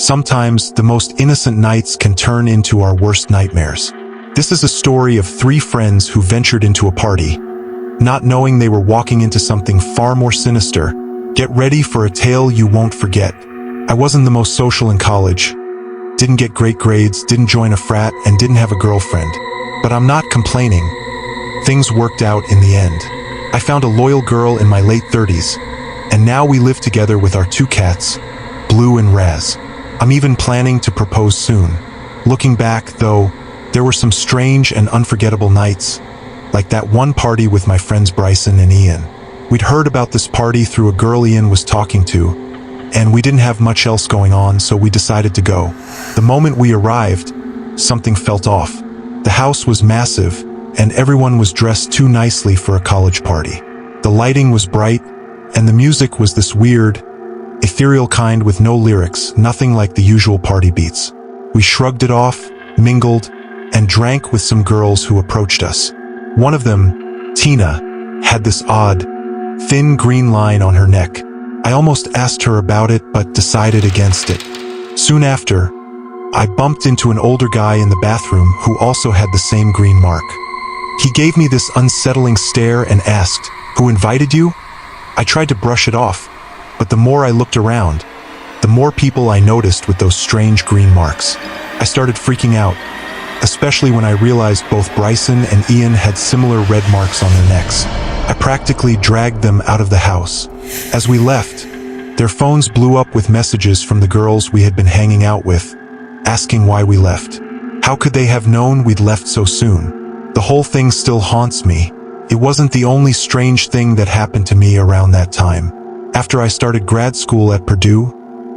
Sometimes the most innocent nights can turn into our worst nightmares. This is a story of three friends who ventured into a party, not knowing they were walking into something far more sinister. Get ready for a tale you won't forget. I wasn't the most social in college, didn't get great grades, didn't join a frat, and didn't have a girlfriend. But I'm not complaining. Things worked out in the end. I found a loyal girl in my late 30s, and now we live together with our two cats, Blue and Raz. I'm even planning to propose soon. Looking back, though, there were some strange and unforgettable nights, like that one party with my friends Bryson and Ian. We'd heard about this party through a girl Ian was talking to, and we didn't have much else going on, so we decided to go. The moment we arrived, something felt off. The house was massive, and everyone was dressed too nicely for a college party. The lighting was bright, and the music was this weird, ethereal kind with no lyrics, nothing like the usual party beats. We shrugged it off, mingled, and drank with some girls who approached us. One of them, Tina, had this odd, thin green line on her neck. I almost asked her about it but decided against it. Soon after, I bumped into an older guy in the bathroom who also had the same green mark. He gave me this unsettling stare and asked, "Who invited you?" I tried to brush it off, but the more I looked around, the more people I noticed with those strange green marks. I started freaking out, especially when I realized both Bryson and Ian had similar red marks on their necks. I practically dragged them out of the house. As we left, their phones blew up with messages from the girls we had been hanging out with, asking why we left. How could they have known we'd left so soon? The whole thing still haunts me. It wasn't the only strange thing that happened to me around that time. After I started grad school at Purdue,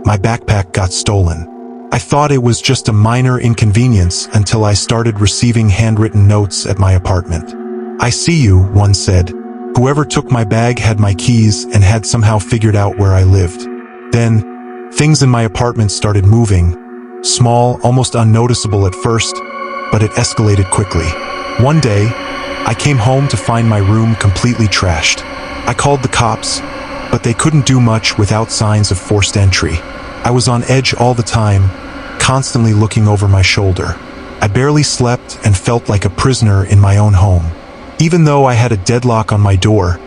my backpack got stolen. I thought it was just a minor inconvenience until I started receiving handwritten notes at my apartment. "I see you," one said. "Whoever took my bag had my keys and had somehow figured out where I lived." Then, things in my apartment started moving. Small, almost unnoticeable at first, but it escalated quickly. One day, I came home to find my room completely trashed. I called the cops, but they couldn't do much without signs of forced entry. I was on edge all the time, constantly looking over my shoulder. I barely slept and felt like a prisoner in my own home. Even though I had a deadlock on my door,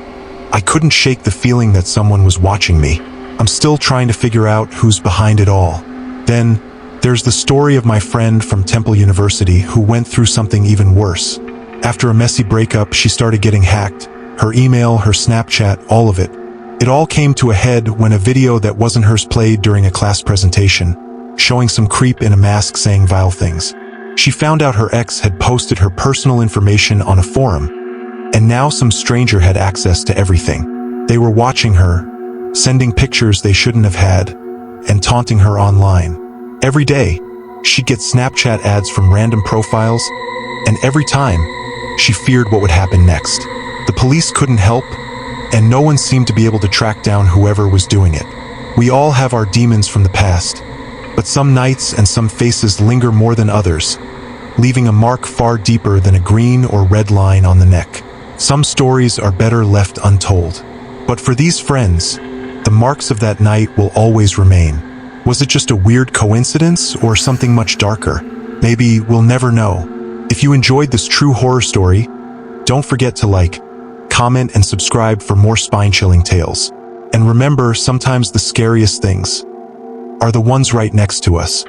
I couldn't shake the feeling that someone was watching me. I'm still trying to figure out who's behind it all. Then, there's the story of my friend from Temple University who went through something even worse. After a messy breakup, she started getting hacked. Her email, her Snapchat, all of it. It all came to a head when a video that wasn't hers played during a class presentation, showing some creep in a mask saying vile things. She found out her ex had posted her personal information on a forum, and now some stranger had access to everything. They were watching her, sending pictures they shouldn't have had, and taunting her online. Every day, she'd get Snapchat ads from random profiles, and every time, she feared what would happen next. The police couldn't help, and no one seemed to be able to track down whoever was doing it. We all have our demons from the past, but some nights and some faces linger more than others, leaving a mark far deeper than a green or red line on the neck. Some stories are better left untold. But for these friends, the marks of that night will always remain. Was it just a weird coincidence or something much darker? Maybe we'll never know. If you enjoyed this true horror story, don't forget to like, comment, and subscribe for more spine-chilling tales. And remember, sometimes the scariest things are the ones right next to us.